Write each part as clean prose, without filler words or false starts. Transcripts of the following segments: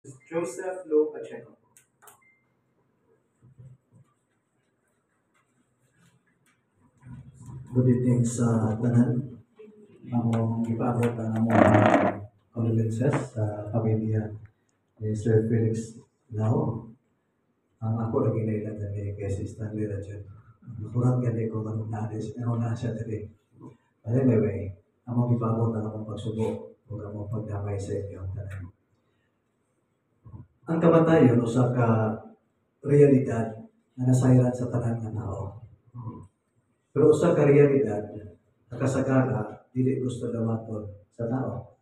Joseph Lo Pacheco. Good evening sa tanan. Among ipaabot ang among condolences sa pamilya ni Sir Felix Lao. Ang ako lagi na ilan ni kay si Stanley Rajun. Nakurang gani ko kanong na siya dali. But anyway, among ipaabot ang among pagsubok o among pagdamay sa inyong tanan. Ang kamatayon usa ka realidad na nasayran sa tanan nga tao. Pero usa ka realidad na kasagara dili gusto dawaton sa tao.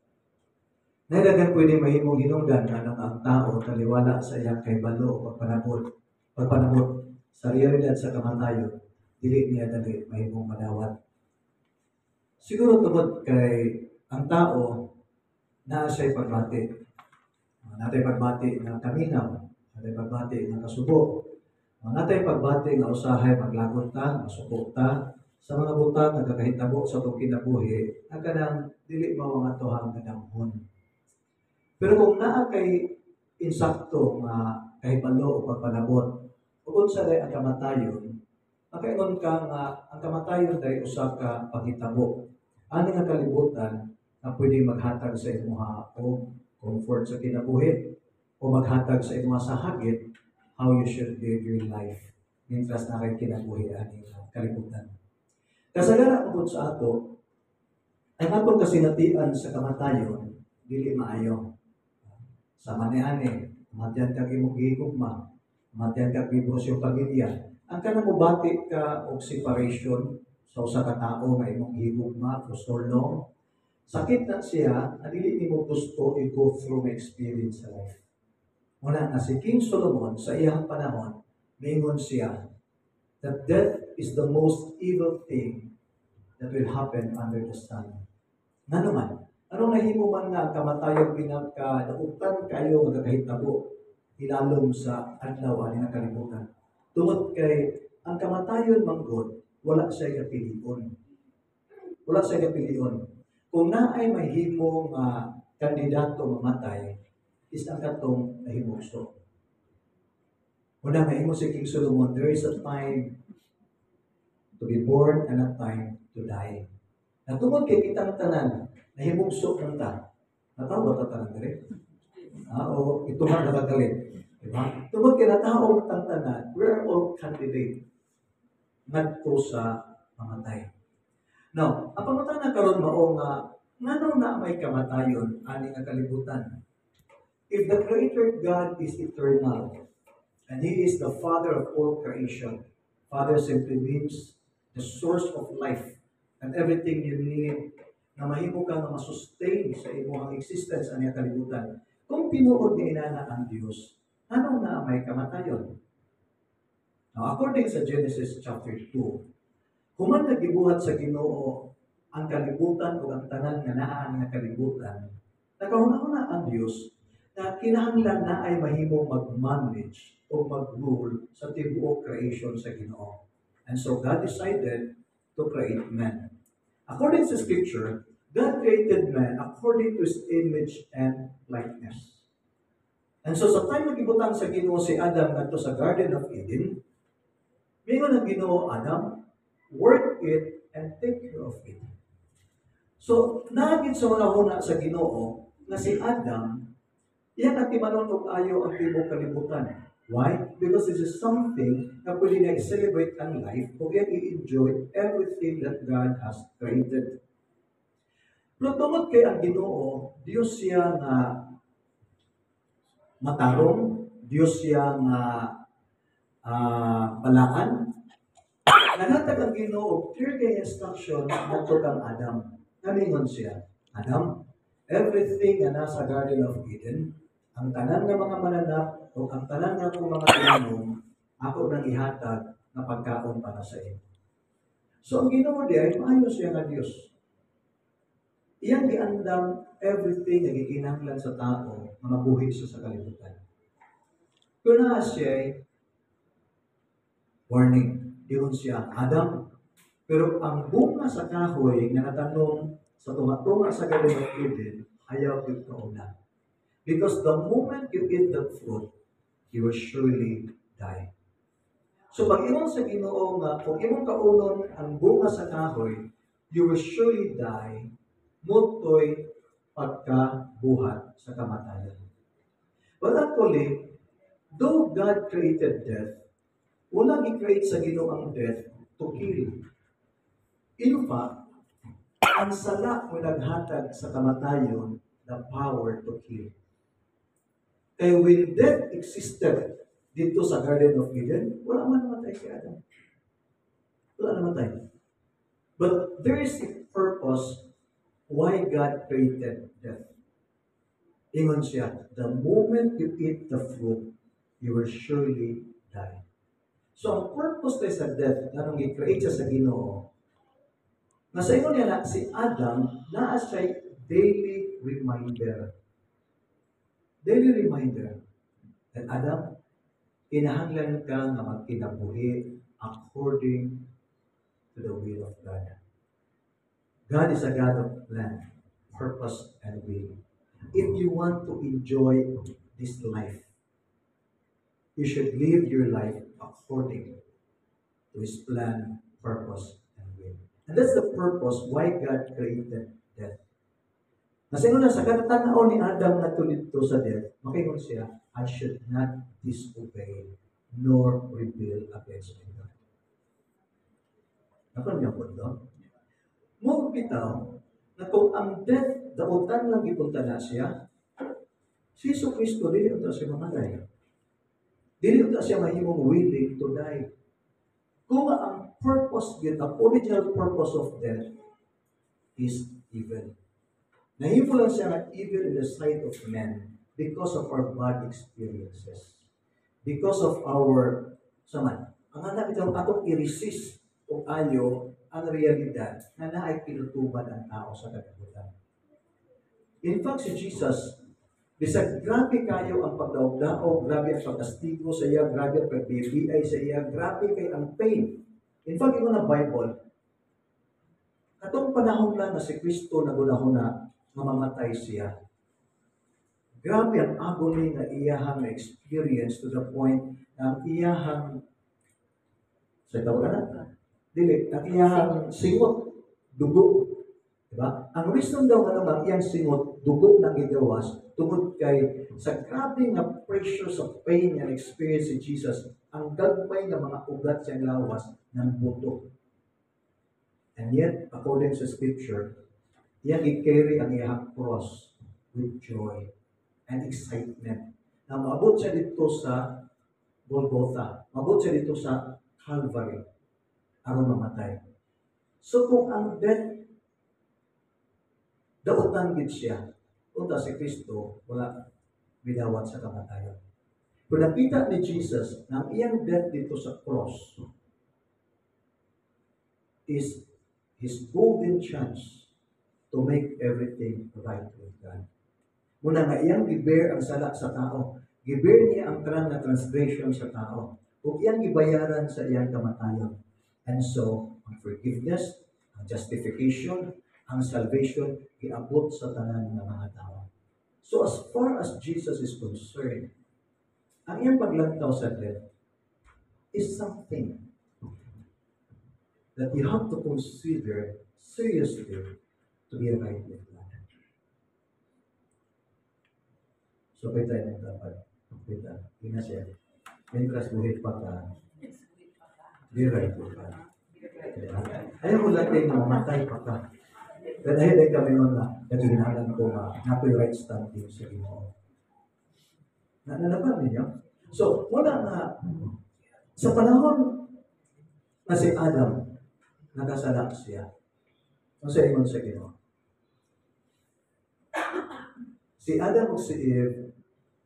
Naidagan pwede mahimong hinungdan na ang tao taliwala sa iyang kay balo o pagpanabot sa realidad sa kamatayon, dili niya dali mahimong madawat. Siguro tungod kay ang tao na siya'y pagbati. Natay pagbati ng kaminaw, natay pagbati ng kasubo, natay pagbati nga usahay maglagot ta, masuko ta, sa mga butang nagkakahitabo sa itong kinabuhi, ang kanang dili mao nga tuhang kadamhon. Pero kung naa kay insakto nga kahibalo o pagpanabot, ug unsa day ang kamatayon, makaingon ka nga ang kamatayon day usa ka paghitabo. Ani nga kalibutan na pwede maghatag sa imuha o comfort sa kinabuhi o maghatag sa imuha sa hagit how you should live your life mientras na kay kinabuhi ani nga kalibutan. Kasagaran ugod sa ato, ang atong kasinatian sa kamatayon, dili maayo. Sa maniani, matyan kag imong gihigugma, matyan kag bibros yung pamilya. Ang kanang mubati ka og separation sa usa ka tawo nga imong gihigugma for so long, sakit na siya, na dili nimo gusto i-go through my experience sa life. Muna na si King Solomon sa iyang panahon, mingon siya that death is the most evil thing that will happen under the sun. Nga naman, anong nahimo man nga kamatayon pinagkadauptan kayo magkakahitabo ilalom sa adlaw ani nga kalibutan. Tungod kay ang kamatayon manggod wala siya kapilion. Wala siya kapilion. Kung naay mahimo nga kandidato mamatay, is ang katong nahimugso. Una mahimo si King Solomon, there is a time to be born and a time to die. Natungod kay kitang tanan, nahimugso ng ta. Nataw ba ta tanan dire? O ito nga nakagalit. Diba? Tungod kay natao ang tanan, we're all candidate ngadto sa mamatay. Now, ang pamatayan karon mao nga ngano na may kamatayon ani nga kalibutan. If the Creator God is eternal and He is the Father of all creation, Father simply means the source of life and everything you need na mahimo ka nga masustain sa imong existence ani nga kalibutan. Kung pinuod ni inana ang Dios, ano na may kamatayon? Now, according sa Genesis chapter 2, human nagibuhat sa Ginoo ang kalibutan o ang tanan nga naa nga kalibutan, nagahuna-huna ang Dios na kinahanglan na ay mahimong mag-manage o mag-rule sa tibuok creation sa Ginoo. And so God decided to create man. According to Scripture, God created man according to His image and likeness. And so sa time nagibutang sa Ginoo si Adam ngadto sa Garden of Eden, mingon ang Ginoo, Adam, work it and take care of it. So, nagit sa mga huna sa Ginoo na si Adam, iyan ang timanon og ayo ang tibok kalibutan. Why? Because this is something na pwede na i-celebrate ang life o yan i-enjoy everything that God has created. Pero tungod kay ang Ginoo, Diyos siya nga matarong, Diyos siya nga balaan. Nanatag ang Ginoo, clear kay instruction ngadto kang Adam. Namingon siya, Adam, everything na nasa Garden of Eden, ang tanan nga mga mananap o ang tanan nga kung mga tinanong, ako nang ihatag na pagkaon para sa iyo. So ang Ginoo di ay maayo siya nga Diyos. Iyang giandam everything nga gikinahanglan sa tao na mabuhi siya sa kalibutan. Kung naa siya, warning, diyon siya, Adam, pero ang bunga sa kahoy nga natanong sa tunga-tunga sa Garden of Eden, ayaw yung kauna. Because the moment you eat the fruit, you will surely die. So pag imong sa Ginoo nga, kung imong kaunon ang bunga sa kahoy, you will surely die, mutoy pagkabuhat sa kamatayan. But actually, though God created death, wala gi-create sa Ginoo ang death to kill. In fact, ang sala mo naghatag sa kamatayon the power to kill. Kaya when death existed dito sa Garden of Eden, wala man namatay si Adam. Wala namatay. But there is a purpose why God created death. Ingon siya, the moment you eat the fruit, you will surely die. So ang purpose tayo sa death, na nung i-create siya sa Ginoo, nasa ingon niya na si Adam, naa siya daily reminder. Daily reminder that Adam, kinahanglan ka nga magkinabuhi according to the will of God. God is a God of plan, purpose, and will. If you want to enjoy this life, you should live your life according to His plan, purpose, and will. And that's the purpose why God created death. Kasi na sa katatanaw ni Adam na tulito sa death, makingon siya, I should not disobey nor rebel against my God. Nakon niya po doon. Mo bitaw, na kung ang death, dautan lang ipunta na siya, si Jesu Cristo, dili ito siya mamatay. Dili ito siya mahimong willing to die. Kung ang purpose yun, ang original purpose of death is evil. Nahimo lang siya na evil in the sight of men because of our bad experiences. Because of our, saman, ang anak itong atong i-resist o ayo ang realidad na naay pinutuban ang tao sa kalibutan. In fact, si Jesus, bisag grabe kayo ang pagdaog-daog, grabe ang pagkastigo sa iya, grabe ang pag-BBI sa iya, grabe kay ang pain. In fact, ito na Bible, katong panahon lang na si Kristo nagunahuna, mamamatay siya. Grabe ang agony na iyahang experience to the point na ang iyahang sa tawag na, dili, ang iyahang singot, dugo. Diba? Ang reason daw nga naman iyang singot, dugo na gigawas, tungod kay sa grabe nga pressure sa pain nga experience si Jesus, ang gagmay nga mga ugat siyang lawas ng buto. And yet, according sa scripture, iyang i-carry ang iyang cross with joy and excitement. Na maabot siya dito sa Golgotha. Maabot siya dito sa Calvary. Aron mamatay. So kung ang death, dautan gid siya. Unta si Kristo, wala bidawat sa kamatayon. Kung nakita ni Jesus na ang iyang death dito sa cross is His golden chance to make everything right with God. Muna nga iyang gibear ang sala sa tao. Gibear niya ang tanan na transgression sa tao. Ug iyang gibayaran sa iyang kamatayon. And so, ang forgiveness, ang justification, ang salvation, giabot sa tanan ng mga tao. So as far as Jesus is concerned, ang iyang paglantaw sa death is something that you have to consider seriously to be right with God. So, kita yung dapat. Kita. Ina siya. Mientras buhay pa ka, be right with God. Ayaw mo lang kayo na mamatay pa ka. Dahil ay kami nun na naginalan ko na ako'y right standing sa Ginoo. Nalaban ninyo? So, wala na, sa panahon na si Adam, nakasalak siya. Ang sa ingon sa Ginoo. Si Adam o si Eve,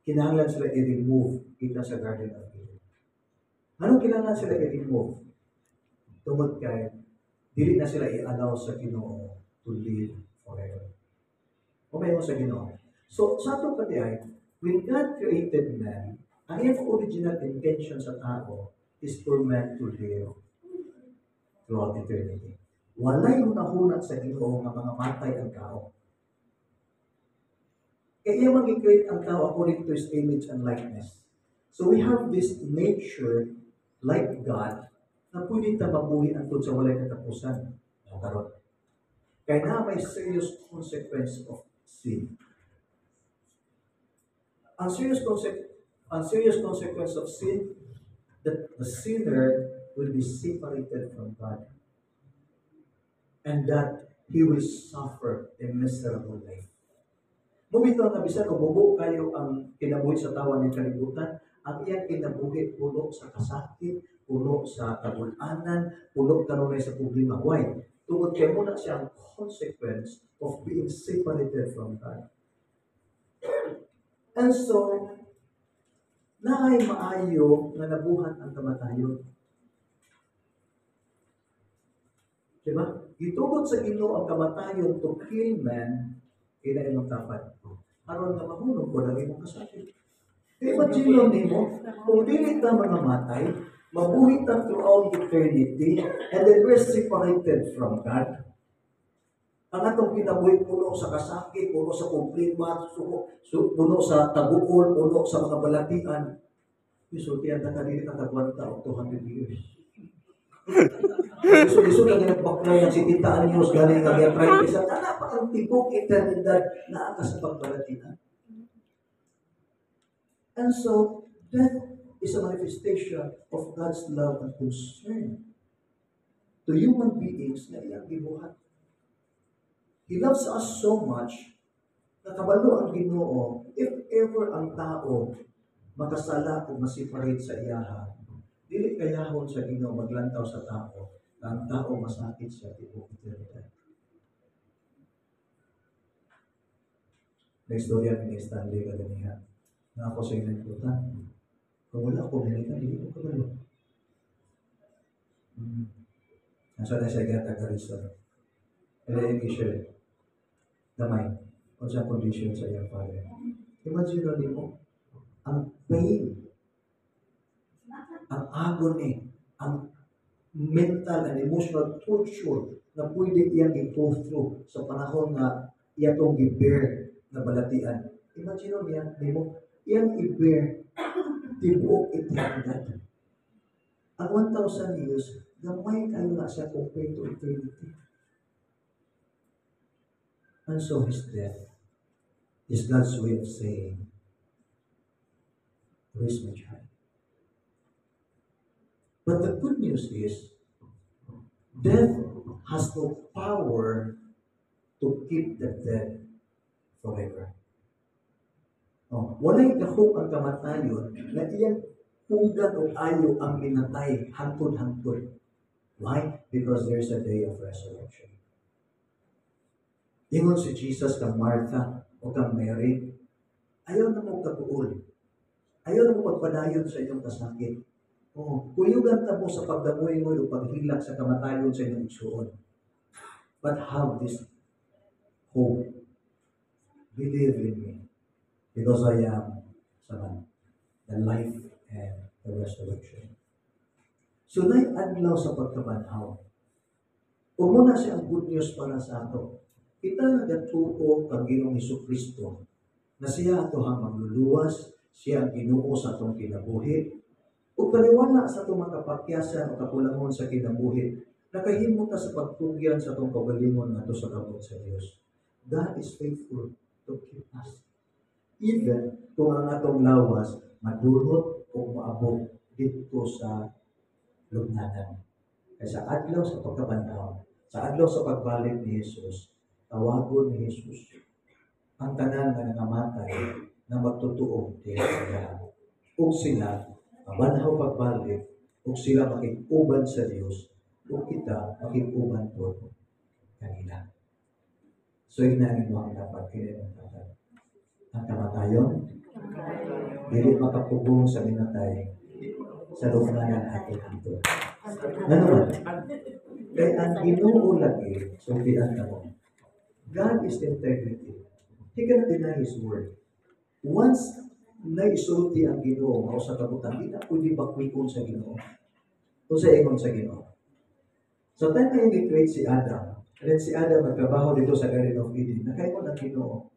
kinahanglan sila i-remove kita sa Garden of Eden. Anong kinahanglan sila i-remove? Tungod kay, dili na sila i-allow sa Ginoo to live forever. Okay mo sa Ginoo. So, sa itong pati ay, when God created man, ang iyang original intention sa tao is for man to live throughout eternity. Walay hunahunat sa Ginoo nga mga matay ang tao. Kaya iya mag-create ang tao according to His image and likeness. So we have this nature like God na pwede ta mabuhi antod sa walay katapusan. O karon. Kaya na may serious consequence of sin. Ang serious consequence of sin, that the sinner will be separated from God. And that he will suffer a miserable life. Bumitaw na bisan o bubo kayo ang kinabuhi sa tawan ng kalibutan, ang iyang kinabuhi puno sa kasakit, puno sa kagulanan, puno kanunay sa problema. Why? Tungod kay muna siyang consequence of being separated from God. And so, naay maayo nga nabuhat ang kamatayon. Diba? Gitugod sa Ginoo ang kamatayon to kill man, ina imong tapat. Aron nga mahulog ko lang imong kasakit. Imagine lang nimo, kung dili ka mangamatay, mabuhi ta throughout eternity, and then we're separated from God. Ang atong kinabuhi puno sa kasakit, puno sa problema, puno sa taguol, puno sa mga balatian. Isultihan na kanina katagwanta o 200 years. Iso na ginagbaklay ng si Tita Anyos galing nga giatry sa pa ang tibok eternidad na akas sa pagbalatian. And so, death is a manifestation of God's love and concern to human beings na iyang gibuhat. He loves us so much na kabalo ang Ginoo, if ever ang tao makasala o masiparate sa iyaha, dili kayahon sa Ginoo maglantaw sa tao, na ang tao masakit sa tibok eternidad. Next story ni Stanley Kadanihan. Na ako sa inagputan. Kung wala ako, hindi ko kabalo. Nasa na siya gata karison. Pero yung issue, damay, kung sa condition sa iyang father. Imagine na mo, ang pain, ang agony, ang mental and emotional torture na pwede iyang i-go through sa panahon na iyatong i-bear na balatian. Imagine mo, iyang i-bear tibuok eternidad. Ang 1,000 years, gamay kayo na siya compared to eternity. And so his death is God's way of saying, raise my child. But the good news is, death has no power to keep the dead forever. Walay kahog ang kamatayon na iyang pugan o ayo ang minatay hantod-hantod. Why? Because there's a day of resurrection. Ingon si Jesus kang Martha o kang Mary, ayaw na mo katuol. Ayaw na mo pagpadayon sa inyong kasakit. Kuyugan ta mo sa pagdamoy mo o paghilak sa kamatayon sa inyong igsuon. But have this hope. Believe in me. Because I am the life and the resurrection. So, adlaw sa pagkabanhaw. Kung muna siya ang good news para sa ato, kita nagatuo kang Ginoong Hesukristo na siya ato ang magluluwas, siya ang Ginoo sa atong kinabuhi, o paniwala sa atong makapakyasan o kakulangon sa kinabuhi, nakahimo ta sa pagtugyan sa atong kagalingon nato sa kabot sa Dios. God is faithful to keep us. Even kung ang atong lawas madulot o maabot dito sa lugnanan. Kaya sa adlaw sa pagkabanhaw, sa adlaw sa pagbalik ni Jesus, tawagon ni Jesus ang tanan nga nangamatay na magtutuo diya sa ug sila mabanhaw pagbalik ug sila makikuban sa Dios ug kita makikuban po kanila. So inanin mo ang dapat kinatatan. Ang kamatayon, dili makapugong sa minatay sa lugnanan ating hantod. Naman, kaya ang Ginoo lagi, sultian na mo. God is integrity. He cannot deny His word. Once naisulti ang Ginoo, mao sa kabutan, di na pwede bakwikon sa Ginoo. O sa ingon sa Ginoo. So, time na i-create si Adam, and then si Adam nagtrabaho dito sa Garden of Eden, nakaingon ang Ginoo.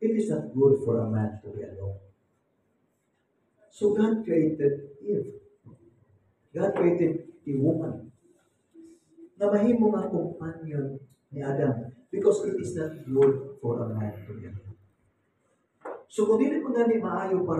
It is not good for a man to be alone. So God created Eve. God created a woman na mahimo nga companion ni Adam because it is not good for a man to be alone. So kung dili mo gani maayo para